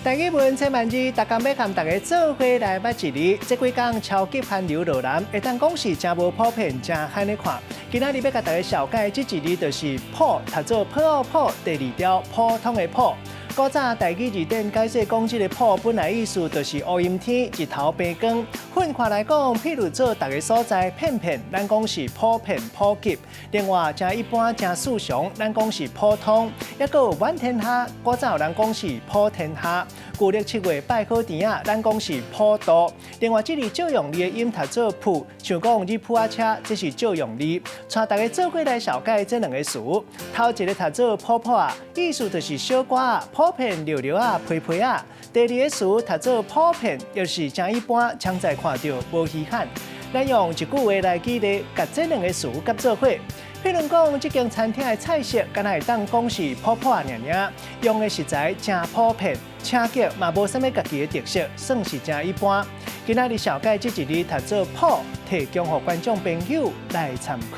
大家问千万字，大家要和大家做伙来捌一字。这几天超级寒流落南，会当讲是真无普遍，真罕咧看。今仔日要甲大家小解这一字，就是普，读做普奥普，第二条普通的普。古早台语字典解释讲，这个普本来意思就是乌阴天，日头白光。混括来讲，譬如做大家所在片片，咱讲是普遍普及；另外真一般真素常，咱讲是普通。还佫有满天下，古早有人讲是普天下。旧历7月拜考甜啊，咱讲是普渡。另外，这字照用字的音读做普，像讲你普啊车，这是照用字。带大家做伙来小解这两个词。头一个读做普普啊，意思就是小歌啊，普遍溜溜啊，皮皮啊。第二个词读做普遍，又是真一般，常在看到无稀罕。咱用一句话来举例，甲这两个词夹做伙。譬如讲，这间餐厅的菜色，敢若会当讲是普普啊，尔尔，用的食材真普遍，请客嘛无啥物家己的特色，算是真一般。今仔日小解这一字读做普，提供予观众朋友来参考。